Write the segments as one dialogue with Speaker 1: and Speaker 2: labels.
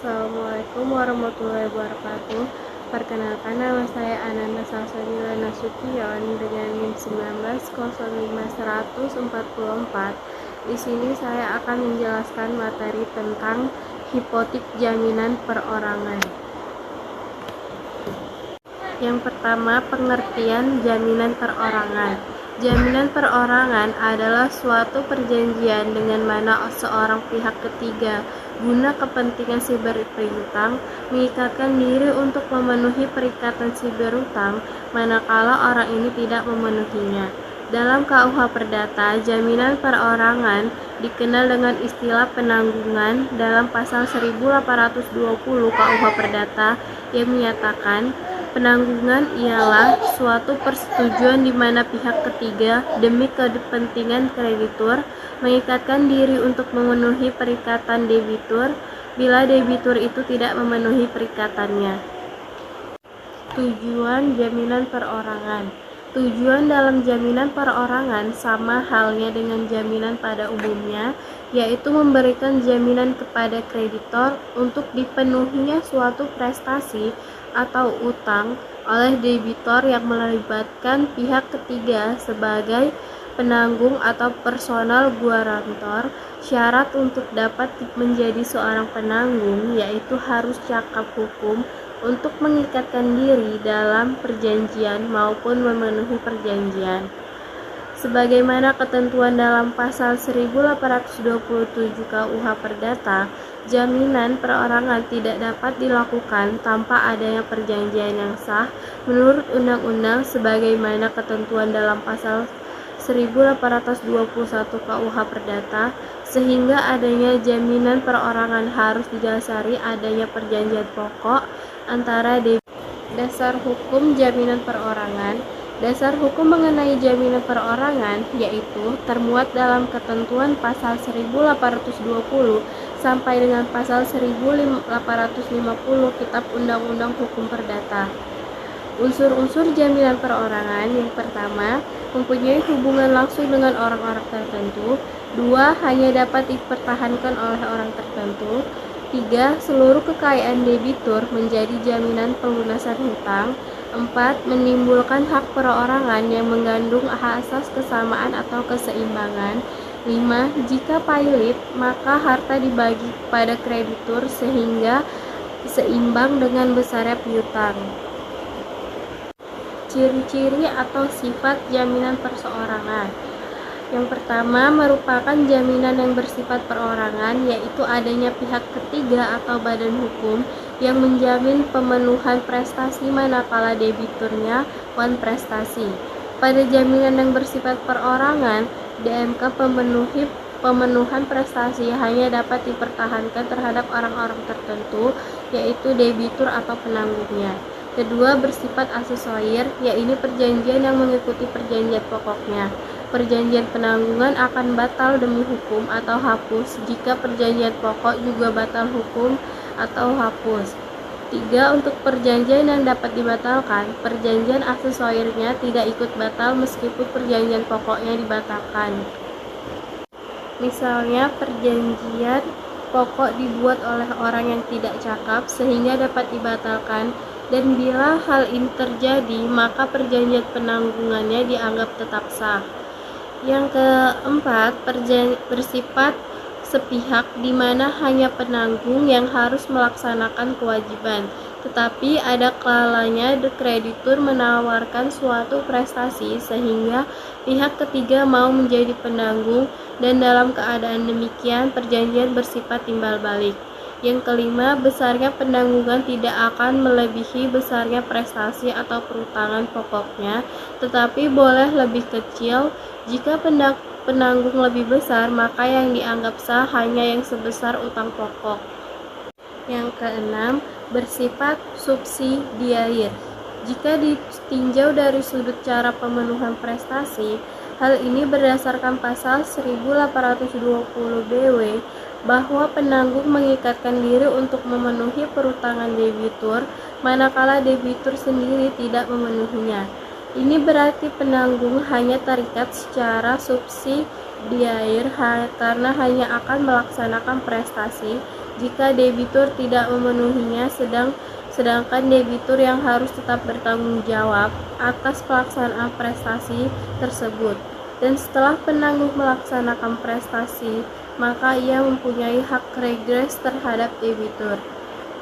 Speaker 1: Assalamualaikum warahmatullahi wabarakatuh. Perkenalkan, nama saya Ananda Salsabila Nasution dengan NIM 1905-144. Di sini saya akan menjelaskan materi tentang hipotik jaminan perorangan. Yang pertama, pengertian jaminan perorangan. Jaminan perorangan adalah suatu perjanjian dengan mana seorang pihak ketiga guna kepentingan si berpiutang mengikatkan diri untuk memenuhi perikatan si berutang manakala orang ini tidak memenuhinya. Dalam KUH Perdata, jaminan perorangan dikenal dengan istilah penanggungan dalam pasal 1820 KUH Perdata yang menyatakan penanggungan ialah suatu persetujuan di mana pihak ketiga demi kepentingan kreditur mengikatkan diri untuk memenuhi perikatan debitur bila debitur itu tidak memenuhi perikatannya. Tujuan jaminan perorangan. Tujuan dalam jaminan perorangan sama halnya dengan jaminan pada umumnya, yaitu memberikan jaminan kepada kreditor untuk dipenuhinya suatu prestasi atau utang oleh debitor yang melibatkan pihak ketiga sebagai penanggung atau personal guarantor. Syarat untuk dapat menjadi seorang penanggung yaitu harus cakap hukum untuk mengikatkan diri dalam perjanjian maupun memenuhi perjanjian. Sebagaimana ketentuan dalam pasal 1827 KUH Perdata, jaminan perorangan tidak dapat dilakukan tanpa adanya perjanjian yang sah menurut undang-undang sebagaimana ketentuan dalam pasal 1821 KUH Perdata, sehingga adanya jaminan perorangan harus didasari adanya perjanjian pokok antara dasar hukum jaminan perorangan. Dasar hukum mengenai jaminan perorangan yaitu termuat dalam ketentuan pasal 1820 sampai dengan pasal 1850 Kitab Undang-Undang Hukum Perdata. Unsur-unsur jaminan perorangan: yang pertama, mempunyai hubungan langsung dengan orang-orang tertentu. 2. Hanya dapat dipertahankan oleh orang tertentu. 3. Seluruh kekayaan debitur menjadi jaminan pelunasan hutang. 4. Menimbulkan hak perorangan yang mengandung asas kesamaan atau keseimbangan. 5. Jika pailit, maka harta dibagi kepada kreditur sehingga seimbang dengan besarnya piutang. Ciri-ciri atau sifat jaminan perseorangan. Yang pertama, merupakan jaminan yang bersifat perorangan, yaitu adanya pihak ketiga atau badan hukum yang menjamin pemenuhan prestasi manakala debiturnya wan prestasi. Pada jaminan yang bersifat perorangan, DMK pemenuhan prestasi hanya dapat dipertahankan terhadap orang-orang tertentu, yaitu debitur atau penanggungnya. Kedua, bersifat aksesorir, yaitu perjanjian yang mengikuti perjanjian pokoknya. Perjanjian penanggungan akan batal demi hukum atau hapus jika perjanjian pokok juga batal hukum atau hapus. 3. Untuk perjanjian yang dapat dibatalkan, perjanjian aksesorirnya tidak ikut batal meskipun perjanjian pokoknya dibatalkan. Misalnya, perjanjian pokok dibuat oleh orang yang tidak cakap sehingga dapat dibatalkan, dan bila hal ini terjadi, maka perjanjian penanggungannya dianggap tetap sah. Yang keempat, bersifat sepihak, di mana hanya penanggung yang harus melaksanakan kewajiban, tetapi ada kalanya kreditur menawarkan suatu prestasi sehingga pihak ketiga mau menjadi penanggung, dan dalam keadaan demikian perjanjian bersifat timbal balik. Yang kelima, besarnya penanggungan tidak akan melebihi besarnya prestasi atau perutangan pokoknya, tetapi boleh lebih kecil. Jika penanggung lebih besar, maka yang dianggap sah hanya yang sebesar utang pokok. Yang keenam, bersifat subsidiair. Jika ditinjau dari sudut cara pemenuhan prestasi, hal ini berdasarkan pasal 1820 BW bahwa penanggung mengikatkan diri untuk memenuhi perutangan debitur manakala debitur sendiri tidak memenuhinya. Ini berarti penanggung hanya terikat secara subsidiair karena hanya akan melaksanakan prestasi jika debitur tidak memenuhinya, sedangkan debitur yang harus tetap bertanggung jawab atas pelaksanaan prestasi tersebut. Dan setelah penanggung melaksanakan prestasi, maka ia mempunyai hak regres terhadap debitur.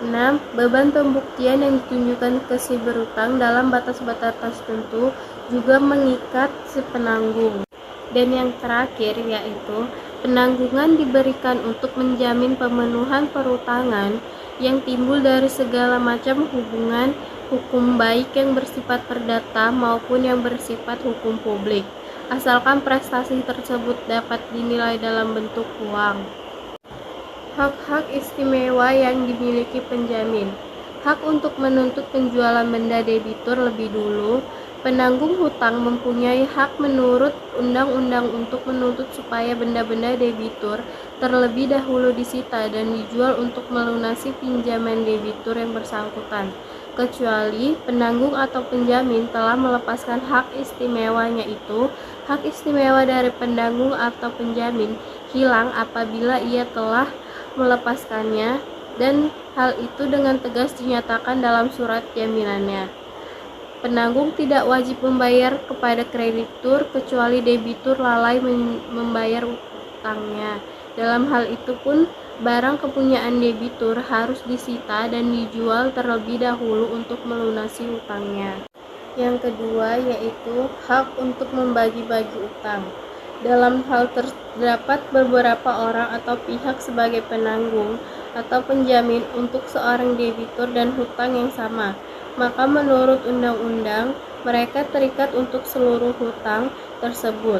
Speaker 1: 6. Beban pembuktian yang ditunjukkan ke si berutang dalam batas-batas tertentu juga mengikat si penanggung. Dan yang terakhir yaitu penanggungan diberikan untuk menjamin pemenuhan perutangan yang timbul dari segala macam hubungan hukum baik yang bersifat perdata maupun yang bersifat hukum publik, asalkan prestasi tersebut dapat dinilai dalam bentuk uang. Hak-hak istimewa yang dimiliki penjamin. Hak untuk menuntut penjualan benda debitur lebih dulu. Penanggung hutang mempunyai hak menurut undang-undang untuk menuntut supaya benda-benda debitur terlebih dahulu disita dan dijual untuk melunasi pinjaman debitur yang bersangkutan, kecuali penanggung atau penjamin telah melepaskan hak istimewanya itu. Hak istimewa dari penanggung atau penjamin hilang apabila ia telah melepaskannya, dan hal itu dengan tegas dinyatakan dalam surat jaminannya. Penanggung tidak wajib membayar kepada kreditur kecuali debitur lalai membayar utangnya. Dalam hal itu pun, barang kepunyaan debitur harus disita dan dijual terlebih dahulu untuk melunasi utangnya. Yang kedua yaitu hak untuk membagi-bagi utang. Dalam hal terdapat beberapa orang atau pihak sebagai penanggung atau penjamin untuk seorang debitur dan hutang yang sama, maka menurut undang-undang mereka terikat untuk seluruh hutang tersebut.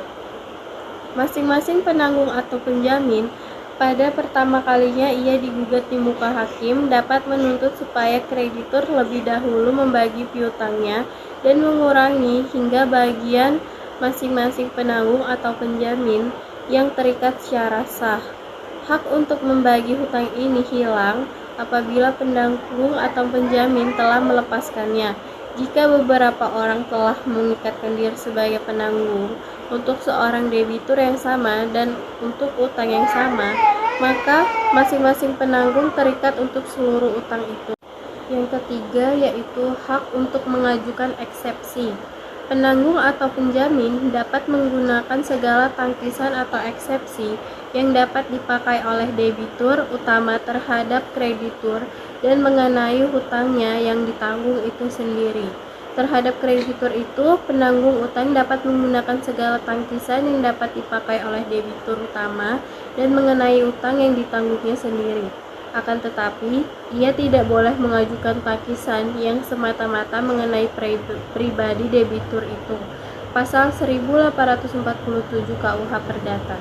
Speaker 1: Masing-masing penanggung atau penjamin pada pertama kalinya ia digugat di muka hakim dapat menuntut supaya kreditur lebih dahulu membagi piutangnya dan mengurangi hingga bagian masing-masing penanggung atau penjamin yang terikat secara sah. Hak untuk membagi hutang ini hilang apabila penanggung atau penjamin telah melepaskannya. Jika beberapa orang telah mengikatkan diri sebagai penanggung untuk seorang debitur yang sama dan untuk utang yang sama, maka masing-masing penanggung terikat untuk seluruh utang itu. Yang ketiga yaitu hak untuk mengajukan eksepsi. Penanggung atau penjamin dapat menggunakan segala tangkisan atau eksepsi yang dapat dipakai oleh debitur utama terhadap kreditur dan mengenai hutangnya yang ditanggung itu sendiri. Terhadap kreditur itu, penanggung utang dapat menggunakan segala tangkisan yang dapat dipakai oleh debitur utama dan mengenai utang yang ditanggungnya sendiri. Akan tetapi, ia tidak boleh mengajukan tangkisan yang semata-mata mengenai pribadi debitur itu. Pasal 1847 KUH Perdata.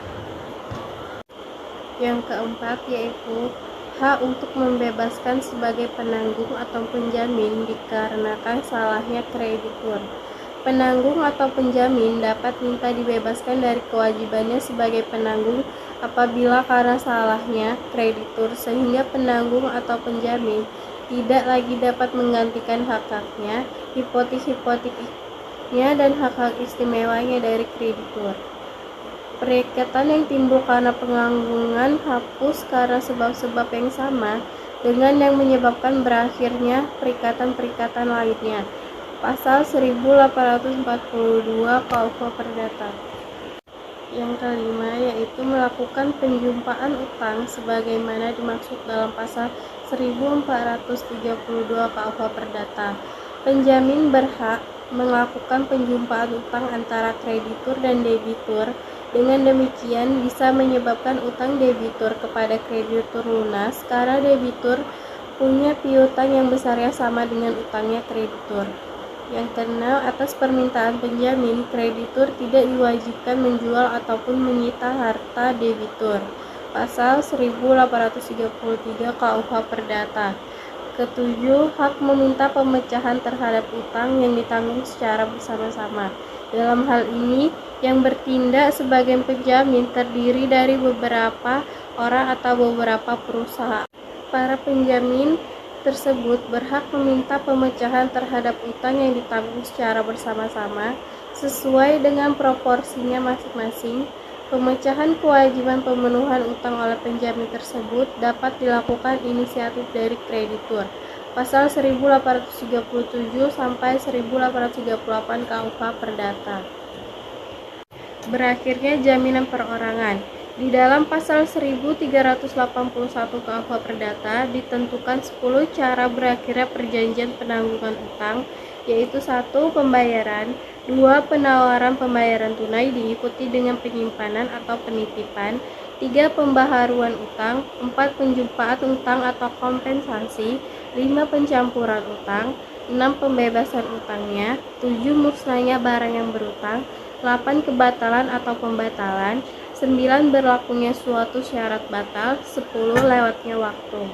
Speaker 1: Yang keempat yaitu hak untuk membebaskan sebagai penanggung atau penjamin dikarenakan salahnya kreditur. Penanggung atau penjamin dapat minta dibebaskan dari kewajibannya sebagai penanggung apabila karena salahnya kreditur sehingga penanggung atau penjamin tidak lagi dapat menggantikan hak-haknya, hipotek-hipoteknya dan hak-hak istimewanya dari kreditur. Perikatan yang timbul karena penganggungan hapus karena sebab-sebab yang sama dengan yang menyebabkan berakhirnya perikatan-perikatan lainnya. Pasal 1842 KUH Perdata. Yang kelima yaitu melakukan penjumpaan utang sebagaimana dimaksud dalam pasal 1432 KUH Perdata. Penjamin berhak melakukan penjumpaan utang antara kreditur dan debitur. Dengan demikian bisa menyebabkan utang debitur kepada kreditur lunas karena debitur punya piutang yang besarnya sama dengan utangnya kreditur. Yang keenam, atas permintaan penjamin, kreditur tidak diwajibkan menjual ataupun menyita harta debitur. Pasal 1833 KUH Perdata. Ketujuh, hak meminta pemecahan terhadap utang yang ditanggung secara bersama-sama. Dalam hal ini, yang bertindak sebagai penjamin terdiri dari beberapa orang atau beberapa perusahaan. Para penjamin tersebut berhak meminta pemecahan terhadap utang yang ditanggung secara bersama-sama sesuai dengan proporsinya masing-masing. Pemecahan kewajiban pemenuhan utang oleh penjamin tersebut dapat dilakukan inisiatif dari kreditur. Pasal 1837 sampai 1838 KUH Perdata. Berakhirnya jaminan perorangan. Di dalam pasal 1381 KUH Perdata ditentukan 10 cara berakhirnya perjanjian penanggungan utang, yaitu 1. Pembayaran, 2. Penawaran pembayaran tunai diikuti dengan penyimpanan atau penitipan, 3. Pembaharuan utang, 4. Penjumpaan utang atau kompensasi, 5. Pencampuran utang, 6. Pembebasan utangnya, 7. Musnahnya barang yang berutang, 8. Kebatalan atau pembatalan, 9. Berlakunya suatu syarat batal, 10. Lewatnya waktu.